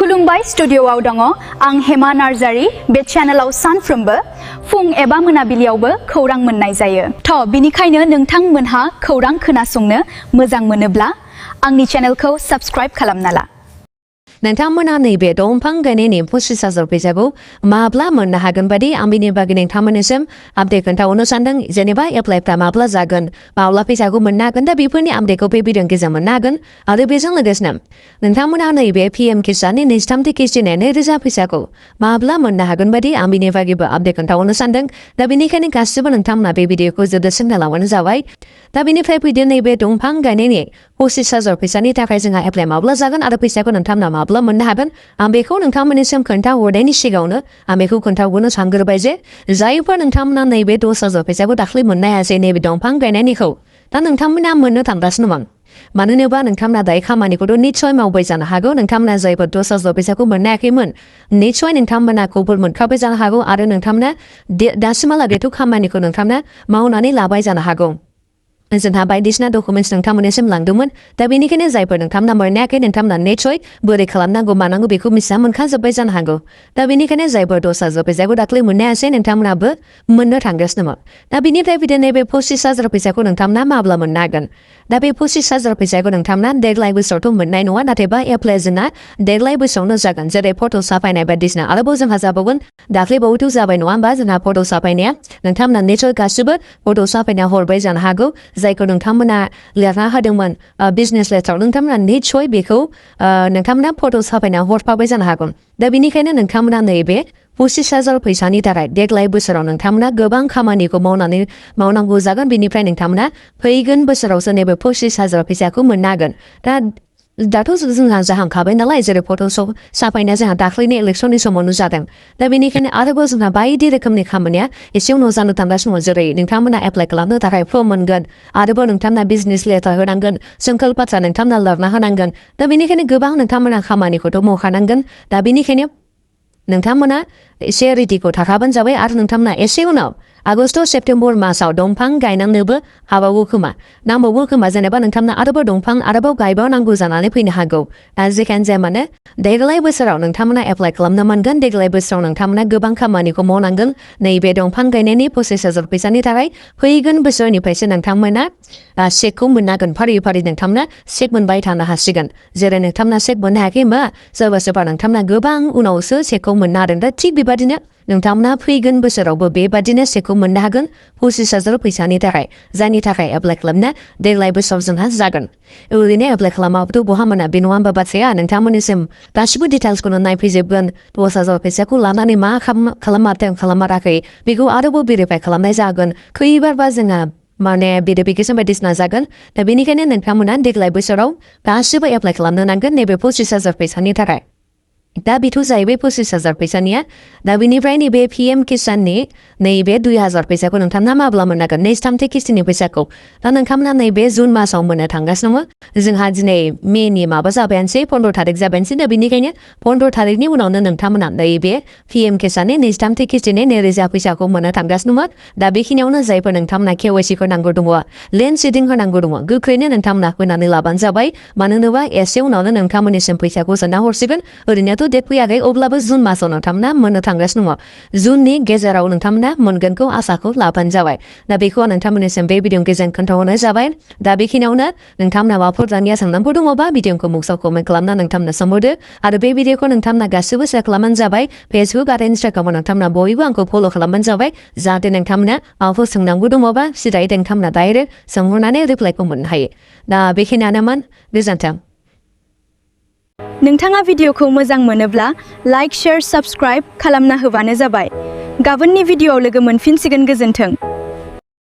खुलुमबाय स्टुडिय'आव दङ आं हेमा नार्जारी बे चेनेलाव सानफ्रोमबो फुं एबा मोनाबिलियावबो खौरां मोननाय जायो थ' बिनिखायनो नोंथांमोनहा खौरां खोनासंनो मोजां मोनोब्ला आंनि चेनेलखौ साबस्क्राइब खालामना ला नोंथांमोना नैबे दंफां गायनायनि 25,000 फैसाखौ माब्ला मोननो हागोन बादि आं बिनि बागै नोंथांमोननिसिम आपडेट खोन्थाहरनो सानदों जेनेबा एप्लाइफ्रा माब्ला जागोन माब्ला फैसाखौ मोननो हागोन दा बेफोरनि आपडेटखौ बे भिडिअनि गेजेरजों मोननो हागोन आरो बेजों लोगोसेनो नोंथांमोना नैबे PM किसाननि 23थि किस्तिनि 2,000 फैसाखौ माब्ला मोननो हागोन बादि आं बिनि बागैबो आपडेट खोन्थाहरनो सानदों दा बेनिखायनो गासिबो नोंथांमोना बे भिडिअखौ जोबजासिम नायलांबानो जाबाय दा बेनिफ्राय फैदो नैबे दंफां गायनायनि 25,000 फैसानि थाखाय जोंहा एप्लाइ माब्ला जागोन आरो फैसाखौ नोंथांमोना माब्ला मोननो हागोन आं बेखौ नोंथांमोननिसिम खोन्थाहरनायनि सिगाङावनो आं बेखौ खोन्थाहरनो सानग्रोबाय जे जायफोर नोंथांमोना नैबे 10,000 फैसाखौ दाख्लै मोननो हायासै नैबे दंफां गायनायनिखौ दा नोंथांमोना मोननो थांगासिनो दं मानो होनोबा नोंथांमोना दायो खामानिखौथ' निस्सय मावबाय जानो हागौ नोंथांमोना जायफोर 10,000 फैसाखौ मोननो हायाखैमोन निस्सय नोंथांमोना खबर मोनखाबाय जानो हागौ आरो नोंथांमोना दासिमहालागैथ' खामानिखौ नोंथांमोना मावनानै लाबाय जानो हागौ जोंहा बायदिसिना डकुमेन्ट्स नोंथांमोननिसिम लांदोंमोन दा बेनिखायनो जायफोर नोंथांमोना मोननो हायाखै नोंथांमोना निस्सय बोरै खालामनांगौ मानांगौ बेखौ मिथिना मोनखाजोब्बाय जानो हागौ दा बेनिखायनो जायफोर 10,000 फैसाखौ दाख्लै मोननो हायासै नोंथांमोनाबो मोननो थांगासिनो दा बेनिफ्राय बिदिनो नैबे 25,000 फैसाखौ नोंथांमोना माब्ला मोननो हागोन दा बे 25,000 फैसाखौ नोंथांमोना देग्लाय बोसोरावथ' मोननाय नङा नाथायबा एप्लाइ जोंना देग्लाय बोसोरावनो जागोन जेरै फट' साफायनाय बायदिसिना आरोबाव जोंहा जाबावगोन दाख्लै बावैथ' जाबाय नङा होमबा जोंहा फट' साफायनाया नोंथांमोना निस्सय गासिबो फट' साफायना हरबाय जानो हागौ जायखौ नोंथांमोना लिरना होदोंमोन बिजनेस लेटाराव नोंथांमोना निस्सय बेखौ नोंथांमोना फट' साफायना हरफाबाय जानो हागौ दा बेनिखायनो नोंथांमोना नैबे 25,000 फैसानि थाखाय देग्लाय बोसोराव नोंथांमोना गोबां खामानिखौ मावनांगौ जागोन बेनिफ्राय नोंथांमोना फैगोन बोसोरावसो नैबे 25,000 फैसाखौ मोननो हागोन दाथ' जोंहा जाहांखाबाय नालाय जेरै फट' साफायनाया जोंहा दाख्लैनि इलेक्सननि समावनो जादों दा बेनिखायनो आरोबाव जोंहा बायदि रोखोमनि खामानिया एसे उनाव जानो थांगासिनो दङ जेरै नोंथांमोना एप्लाइ खालामनो थाखाय फर्म मोनगोन आरोबाव नोंथांमोना बिजनेस लेटार होनांगोन सोंखोल बाथ्रा नोंथांमोना लिरना होनांगोन दा बेनिखायनो गोबां नोंथांमोना खामानिखौथ' मावखानांगोन दा बेनिखायनो नोंथांमोना एसे रेडिखौ थाखाबानो जाबाय आरो नोंथांमोना एसे उनाव आगष्ट सेप्तेम्बर मासाव दंफां गायनांनोबो हाबावो खोमा जेनेबा नोंथांमोना आरोबाव दंफां आरोबाव गायबावनांगौ जानानै फैनो हागौ दा जेखियानो जाया मानो देग्लाय बोसोराव नोंथांमोना एप्लाइ खालामनो मोनगोन देग्लाय बोसोराव नोंथांमोना गोबां खामानिखौ मावनांगोन नैबे दंफां गायनायनि 25,000 फैसानि थाखाय फैगोन बोसोरनिफ्रायसो नोंथांमोना चेकखौ मोननांगोन फारि फारि नोंथांमोना चेक मोनबाय थानो हासिगोन जेरै नोंथांमोना चेक मोननो हायाखै होमबा सोरबा नोंथांमोना गोबां उनावसो चेकखौ मोननो हादों दा थिग बेबादिनो नोंथांमोना फैगोन बोसोरावबो बेबादिनो चेकखौ मोननो हागोन 25,000 फैसानि थाखाय जायनि थाखाय एप्लाइ खालामनो देग्लाय बोसोराव जोंहा जागोन ओरैनो एप्लाइ खालामाबोथ' बहा मोना बे नङा होमबा बाथ्राया नोंथांमोननिसिम गासिबो डिटेल्सखौनो नायफैजोबगोन 10,000 फैसाखौ लानानै मा खालामाथों खालामाराखै बेखौ आरोबाव भेरिफाइ खालामनाय जागोन खैबारबा जोंहा माने भेरिफिकेसन बायदिसिना जागोन दा बेनिखायनो नोंथांमोना देग्लाय बोसोराव गासिबो एप्लाइ खालामनो नांगोन नैबे 25,000 फैसानि थाखाय दा बेथ' जाहैबाय 25,000 फैसानिया दा बेनिफ्राय नैबे PM किसाननि नैबे 2,000 फैसाखौ नोंथांमोना माब्ला मोननांगोन 23थि किस्तिनि फैसाखौ दा नोंथांमोना नैबे जुन मासाव मोननो थांगासिनो दङ जोंहा दिनै मेनि माबा जाबायानोसै 15 थारिख जाबायानोसै दा बेनिखायनो 15 थारिखनि उनावनो नोंथांमोना नैबे PM किसाननि 23थि किस्तिनि 2,000 फैसाखौ मोननो थांगासिनो दङ दा बेखिनियावनो जायफोर नोंथांमोना KYC होनांगौ दङ लेन्ड सिडिं होनांगौ दङ गोख्रैनो नोंथांमोना होनानै लाबानो जाबाय मानो होनोबा एसे उनावनो नोंथांमोननिसिम फैसाखौ सोना हरसिगोन ओरैनो डेट फैयाखै अब्लाबो जुन मासाव नोंथांमोना मोननो थांगासिनो दङ जुननि गेजेराव नोंथांमोना मोनगोनखौ आसाखौ लाबानो जाबाय दा बेखौ आं नोंथांमोननिसिम बे भिडिअनि गेजेरजों खोन्थाहरनाय जाबाय दा बेखिनियावनो नोंथांमोना माबाफोर दानिया सोंनांगौ दङबा भिडिअखौ मुक्साव कमेन्ट खालामना नोंथांमोना सोंहरदो आरो बे भिडिअखौ नोंथांमोना गासिबो शेयार खालामबानो जाबाय फेसबुक आरो इन्स्टाग्रामाव नोंथांमोना बयबो आंखौ फल' खालामबानो जाबाय जाहाथे नोंथांमोना माबाफोर सोंनांगौ दङबा सिदायै नोंथांमोना डाइरेक्ट सोंहरनानै रिप्लाइखौ मोननो हायो दा बेखिनियानोमोन गोजोन्थों नोंथाङा भिडिअखौ मोजां मोनोब्ला लाइक शेयार साबस्क्राइब खालामना होबानो जाबाय गाबोननि भिडिअआव लोगो मोनफिनसिगोन गोजोन्थों